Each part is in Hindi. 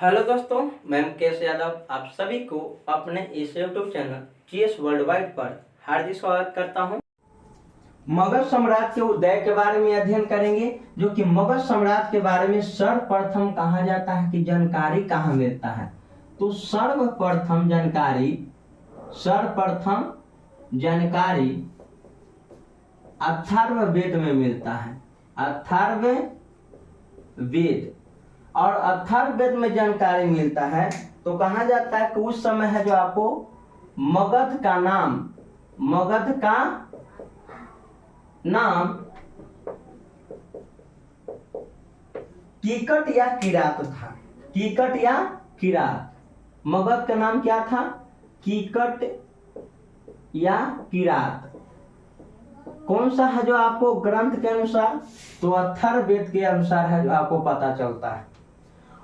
हेलो दोस्तों, मैं मुकेश यादव आप सभी को अपने इस YouTube channel GS world wide पर हार्दिक स्वागत करता हूं। मगध साम्राज्य के उदय के बारे में अध्ययन करेंगे, जो कि मगध साम्राज्य के बारे में सर्वप्रथम कहा जाता है कि जानकारी कहाँ मिलता है। तो सर्वप्रथम जानकारी अथर्ववेद में मिलता है। अथर्ववेद और अथर्ववेद में जानकारी मिलता है तो कहा जाता है कि उस समय है जो आपको मगध का नाम कीकट या किरात था। कीकट या किरात, मगध का नाम क्या था? कीकट या किरात। कौन सा है जो आपको ग्रंथ के अनुसार? तो अथर्ववेद के अनुसार है जो आपको पता चलता है।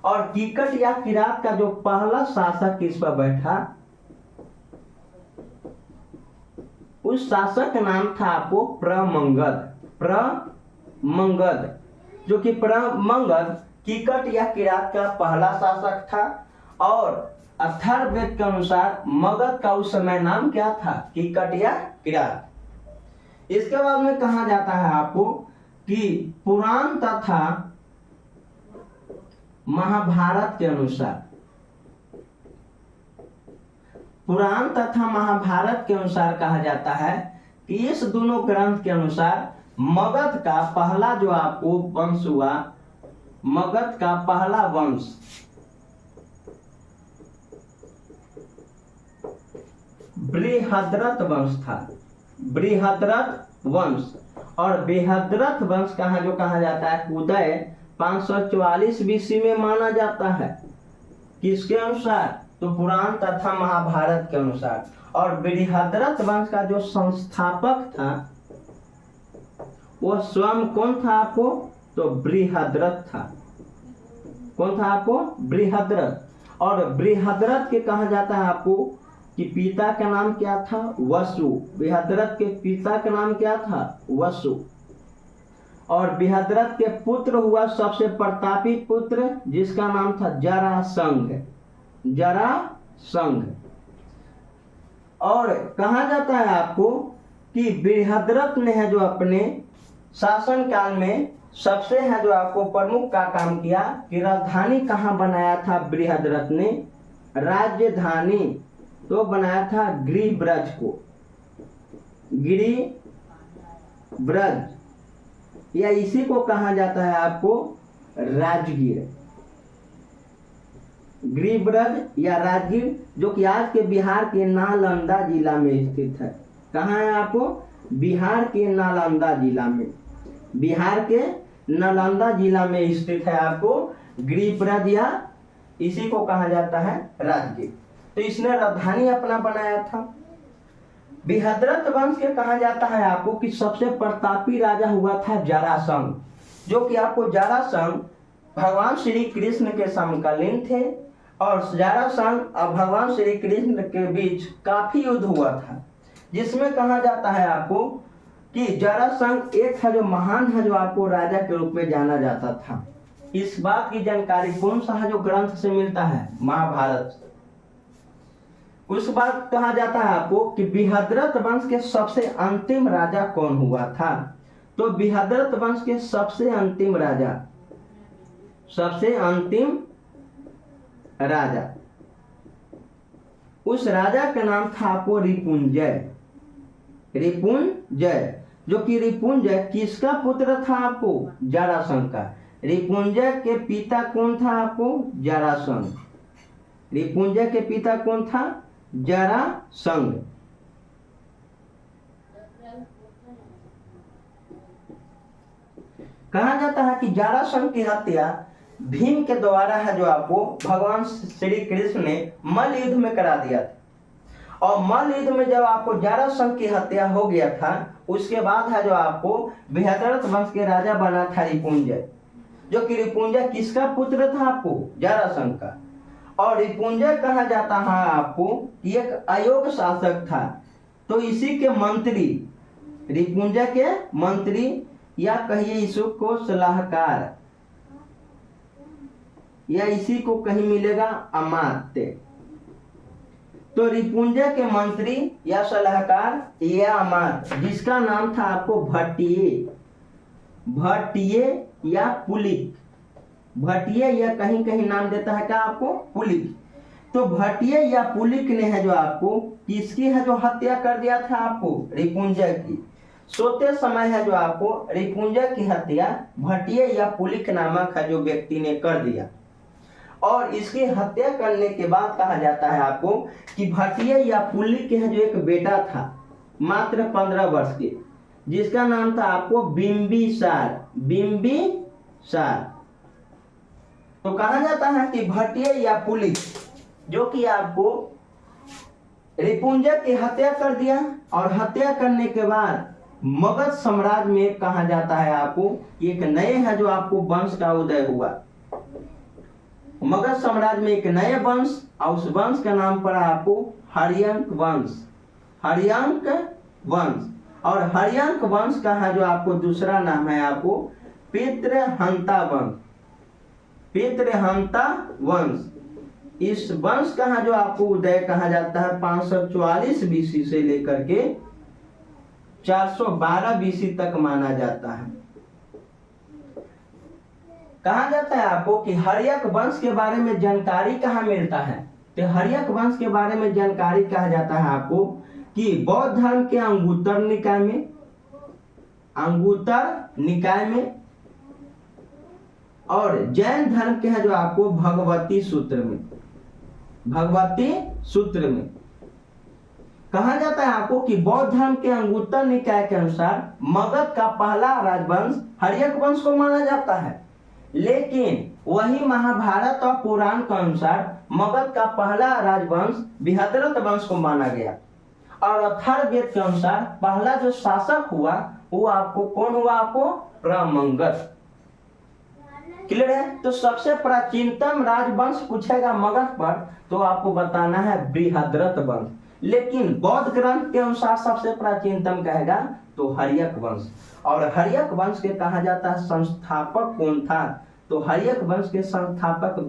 और कीकट या किरात का जो पहला शासक इस पर बैठा, उस शासक का नाम था आपको प्रमंगद, जो कि प्रमंगद कीकट या किरात का पहला शासक था। और अथर्ववेद के अनुसार मगध का उस समय नाम क्या था? कीकट या किरात। इसके बाद में कहा जाता है आपको कि पुराण तथा महाभारत के अनुसार कहा जाता है कि इस दोनों ग्रंथ के अनुसार मगध का पहला जो आपको वंश हुआ, मगध का पहला वंश बृहद्रथ वंश था। बृहद्रथ वंश। और बृहद्रथ वंश का जो कहा जाता है उदय 544 BC में माना जाता है। किसके अनुसार? तो पुराण तथा महाभारत के अनुसार। और बृहद्रथ वंश का जो संस्थापक था वो स्वयं कौन था आपको? तो बृहद्रथ था। कौन था आपको? बृहद्रथ। और बृहद्रथ के कहा जाता है आपको कि पिता का नाम क्या था? वसु। बृहद्रथ के पिता का नाम क्या था? वसु। और बृहद्रथ के पुत्र हुआ सबसे प्रतापी पुत्र, जिसका नाम था जरासंध। और कहा जाता है आपको कि बृहद्रथ ने है जो अपने शासन काल में सबसे है जो आपको प्रमुख का काम किया कि राजधानी कहाँ बनाया था बृहद्रथ ने? राजधानी तो बनाया था गिरिब्रज को। गिरिब्रज या इसी को कहा जाता है आपको राजगीर। गिरिब्रज या राजगीर, जो कि आज के बिहार के नालंदा जिला में स्थित है। कहाँ है आपको? बिहार के नालंदा जिला में स्थित है आपको गिरिब्रज, या इसी को कहा जाता है राजगीर। तो इसने राजधानी अपना बनाया था। बृहद्रथ वंश के कहा जाता है आपको कि सबसे प्रतापी राजा हुआ था जरासंध, जो कि आपको जरासंध भगवान श्री कृष्ण के समकालीन थे। और जरासंध और भगवान श्री कृष्ण के बीच काफी युद्ध हुआ था, जिसमें कहा जाता है आपको कि जरासंध एक है जो महान है जो आपको राजा के रूप में जाना जाता था। इस बात की जानकारी कौन सा है जो ग्रंथ से मिलता है? महाभारत। उस बात कहा जाता है आपको कि बृहद्रथ वंश के सबसे अंतिम राजा कौन हुआ था? तो बृहद्रथ वंश के सबसे अंतिम राजा, उस राजा का नाम था आपको रिपुंजय, जो कि रिपुंजय किसका पुत्र था आपको? जरासंध का। रिपुंजय के पिता कौन था आपको? जरासंध। रिपुंजय के पिता कौन था? जरासंध। कहा जाता है कि जरासंध की हत्या भीम के द्वारा है जो आपको भगवान श्री कृष्ण ने मल्ल युद्ध में करा दिया था। और मल्ल युद्ध में जब आपको जरासंध की हत्या हो गया था, उसके बाद है जो आपको बृहद्रथ वंश के राजा बना था रिपुंजय, जो कि रिपुंजय किसका पुत्र था आपको? जरासंध का। और रिपुंजय कहा जाता है आपको कि एक अयोग्य शासक था। तो इसी के मंत्री, रिपुंजय के मंत्री या कहिए इसको सलाहकार, या इसी को कहीं मिलेगा अमात्य। तो रिपुंजय के मंत्री या सलाहकार या अमात्य जिसका नाम था आपको भट्टिये या पुलिक, भट्टिये या कहीं कहीं नाम देता है क्या आपको पुलिक। तो भट्टिये या पुलिक ने है जो आपको किसकी है जो हत्या कर दिया था आपको रिपुंजय की। सोते समय है जो आपको रिपुंजय की हत्या भट्टिये या पुलिक नामक है जो व्यक्ति ने कर दिया। और इसकी हत्या करने के बाद कहा जाता है आपको कि भट्टिये या पुलिक के है जो एक बेटा था मात्र 15 वर्ष के, जिसका नाम था आपको बिंबिसार। तो कहा जाता है कि भट्टिये या पुलिक जो कि आपको रिपुंजय की हत्या कर दिया, और हत्या करने के बाद मगध साम्राज्य में कहा जाता है आपको एक नए है जो आपको वंश का उदय हुआ। मगध साम्राज्य में एक नए वंश, और उस वंश का नाम पड़ा आपको हर्यंक वंश। और हर्यंक वंश का है जो आपको दूसरा नाम है आपको पितृहंता वंश। इस वंश का है जो आपको उदय कहा जाता है 544 बीसी से लेकर के 412 बीसी तक माना जाता है। कहा जाता है आपको कि हर्यक वंश के बारे में जानकारी कहाँ मिलता है। तो हर्यक वंश के बारे में जानकारी कहा जाता है आपको कि बौद्ध धर्म के अंगुत्तर निकाय में और जैन धर्म के है जो आपको भगवती सूत्र में कहा जाता है आपको कि बौद्ध धर्म के अंगुत्तर निकाय के अनुसार मगध का पहला राजवंश हर्यक वंश को माना जाता है। लेकिन वही महाभारत और पुराण के अनुसार मगध का पहला राजवंश बृहद्रथ वंश को माना गया। और अथर्ववेद के अनुसार पहला जो शासक हुआ वो आपको कौन हुआ आपको प्रमंगत। क्लियर है। तो सबसे प्राचीनतम राजवंश पूछेगा मगध पर तो आपको बताना है बृहद्रथ वंश। लेकिन बौद्ध ग्रंथ के अनुसार सबसे प्राचीनतम कहेगा तो हर्यक वंश। और हर्यक वंश के कहा जाता है संस्थापक कौन था। तो हर्यक वंश के संस्थापक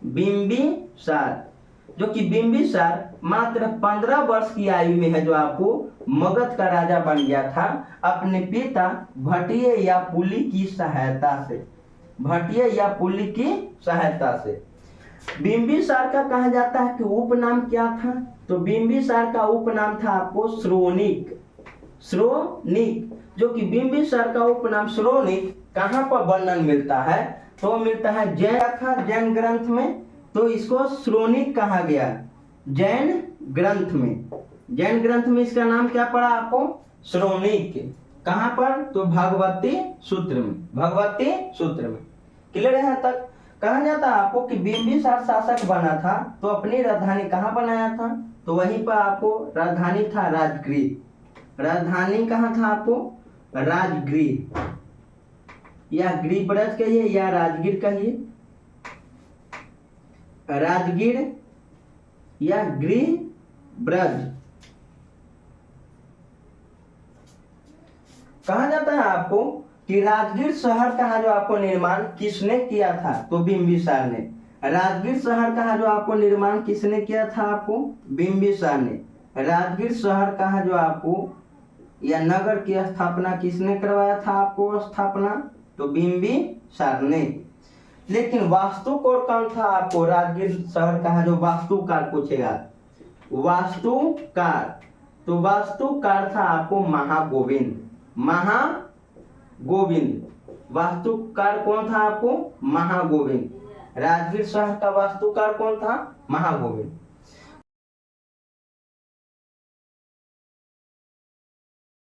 बिंबिसार जो कि बिंबिसार मात्र 15 वर्ष की आयु में है जो आपको मगध का राजा बन गया था अपने पिता भट्टिये या पुलिक की सहायता से। बिंबिसार का कहा जाता है कि उपनाम क्या था। तो बिंबिसार का उपनाम था आपको श्रोणिक जो कि बिंबिसार का उपनाम श्रोणिक कहाँ पर वर्णन मिलता है तो मिलता है जैन ग्रंथ में। तो इसको श्रोणिक कहा गया जैन ग्रंथ में इसका नाम क्या पड़ा आपको श्रोणिक। कहाँ पर तो भगवती सूत्र में। क्लियर है तक। कहा जाता है आपको कि बिंबिसार शासक बना था तो अपनी राजधानी कहाँ बनाया था तो वहीं पर आपको राजधानी था राजधानी कहाँ था आपको राजगृह या गृहब्रज कहिए या राजगीर कहिए, राजगीर या गृहब्रज। कहा जाता है आपको कि राजगीर शहर का जो आपको निर्माण किसने किया था तो बिंबिसार ने। राजगीर शहर का जो आपको निर्माण किसने किया था आपको बिंबिसार ने। राजगीर शहर का जो आपको या नगर की स्थापना किसने करवाया था आपको स्थापना तो बिंबिसार ने। लेकिन वास्तुकार कौन था आपको राजगीर शहर का जो वास्तुकार पूछेगा वास्तुकार। तो वास्तुकार था आपको महागोविंद। वास्तुकार कौन था आपको महागोविंद। राजगीर शहर का वास्तुकार कौन था महागोविंद।